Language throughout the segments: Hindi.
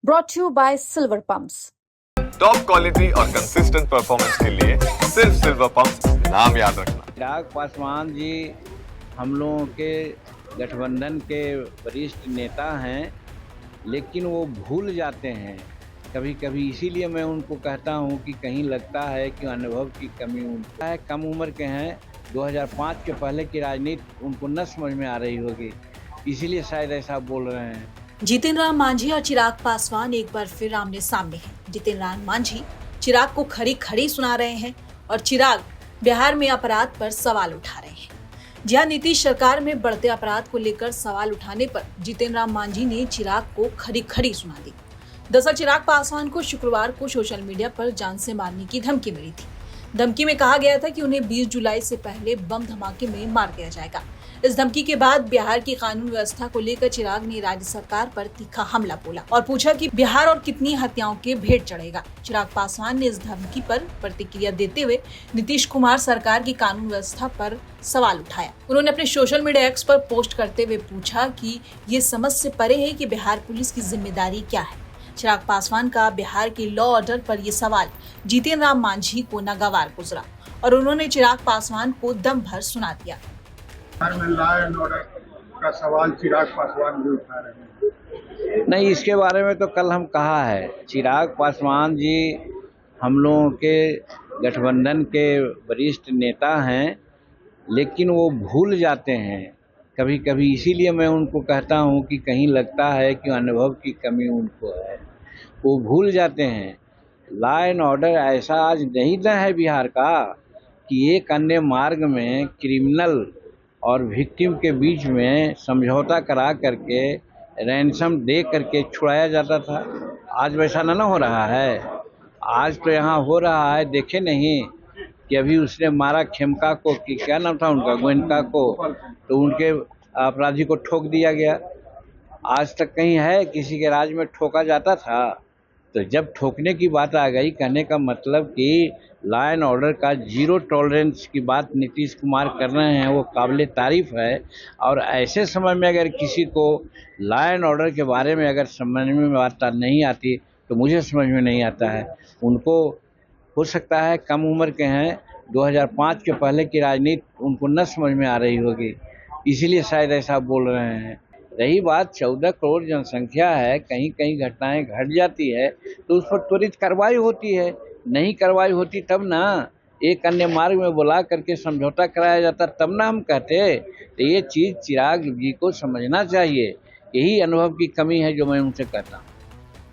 brought to you by Silver Pumps. Top quality और कंसिस्टेंट परफॉर्मेंस के लिए सिर्फ सिल्वर पंप्स नाम याद रखना। चिराग पासवान जी हम लोगों के गठबंधन के वरिष्ठ नेता हैं, लेकिन वो भूल जाते हैं कभी कभी। इसीलिए मैं उनको कहता हूं कि कहीं लगता है कि अनुभव की कमी उनका है। कम उम्र के हैं, 2005 के पहले की राजनीति उनको न समझ में आ रही होगी, इसीलिए शायद ऐसा बोल रहे हैं। जीतन राम मांझी और चिराग पासवान एक बार फिर आमने सामने हैं। जीतन राम मांझी चिराग को खड़ी खड़ी सुना रहे हैं और चिराग बिहार में अपराध पर सवाल उठा रहे हैं। जहां नीतीश सरकार में बढ़ते अपराध को लेकर सवाल उठाने पर जीतन राम मांझी ने चिराग को खड़ी खड़ी सुना दी। दरअसल चिराग पासवान को शुक्रवार को सोशल मीडिया पर जान से मारने की धमकी मिली थी। धमकी में कहा गया था कि उन्हें 20 जुलाई से पहले बम धमाके में मार दिया जाएगा। इस धमकी के बाद बिहार की कानून व्यवस्था को लेकर चिराग ने राज्य सरकार पर तीखा हमला बोला और पूछा कि बिहार और कितनी हत्याओं के भेंट चढ़ेगा। चिराग पासवान ने इस धमकी पर प्रतिक्रिया देते हुए नीतीश कुमार सरकार की कानून व्यवस्था पर सवाल उठाया। उन्होंने अपने सोशल मीडिया एक्स पर पोस्ट करते हुए पूछा कि ये समझ से परे है कि बिहार पुलिस की जिम्मेदारी क्या है। चिराग पासवान का बिहार के लॉ ऑर्डर पर यह सवाल जीतन राम मांझी को नागवार गुजरा और उन्होंने चिराग पासवान को दम भर सुना दिया। बिहार में लॉ एंड ऑर्डर का सवाल चिराग पासवान भी उठा रहे हैं। नहीं, इसके बारे में तो कल हम कहा है। चिराग पासवान जी हम लोगों के गठबंधन के वरिष्ठ नेता हैं, लेकिन वो भूल जाते हैं कभी कभी। इसीलिए मैं उनको कहता हूं कि कहीं लगता है कि अनुभव की कमी उनको है। वो भूल जाते हैं लॉ एंड ऑर्डर ऐसा आज नहीं न है बिहार का कि एक अन्य मार्ग में क्रिमिनल और विक्टिम के बीच में समझौता करा करके रैंसम दे करके छुड़ाया जाता था। आज वैसा न हो रहा है। आज तो यहाँ हो रहा है, देखे नहीं कि अभी उसने मारा खेमका को, कि क्या नाम था उनका, गोयनका को, तो उनके अपराधी को ठोक दिया गया। आज तक कहीं है किसी के राज में ठोका जाता था? तो जब ठोकने की बात आ गई, कहने का मतलब कि लॉ एंड ऑर्डर का जीरो टॉलरेंस की बात नीतीश कुमार कर रहे हैं, वो काबिल तारीफ है। और ऐसे समय में अगर किसी को लॉ एंड ऑर्डर के बारे में अगर समझ में बात नहीं आती तो मुझे समझ में नहीं आता है। उनको हो सकता है कम उम्र के हैं, 2005 के पहले की राजनीति उनको न समझ में आ रही होगी, इसीलिए शायद ऐसा बोल रहे हैं। रही बात 14 करोड़ जनसंख्या है, कहीं कहीं घटनाएं घट जाती है तो उस पर त्वरित कार्रवाई होती है। नहीं कार्रवाई होती तब ना एक अन्य मार्ग में बुला करके समझौता कराया जाता, तब ना हम कहते। तो ये चीज़ चिराग जी को समझना चाहिए। यही अनुभव की कमी है जो मैं उनसे कहता हूँ।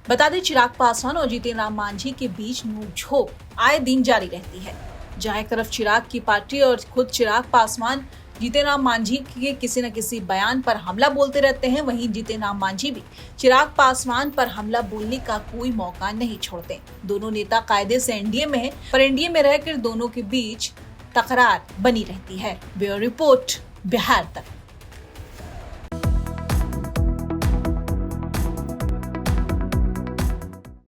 बता दें चिराग पासवान और जीतन राम मांझी के बीच नोकझोंक आए दिन जारी रहती है। जहां एक तरफ चिराग की पार्टी और खुद चिराग पासवान जीतन राम मांझी के किसी न किसी बयान पर हमला बोलते रहते हैं, वहीं जीतन राम मांझी भी चिराग पासवान पर हमला बोलने का कोई मौका नहीं छोड़ते। दोनों नेता कायदे से एनडीए में हैं, पर एनडीए में रहकर दोनों के बीच तकरार बनी रहती है। ब्यूरो रिपोर्ट, बिहार तक।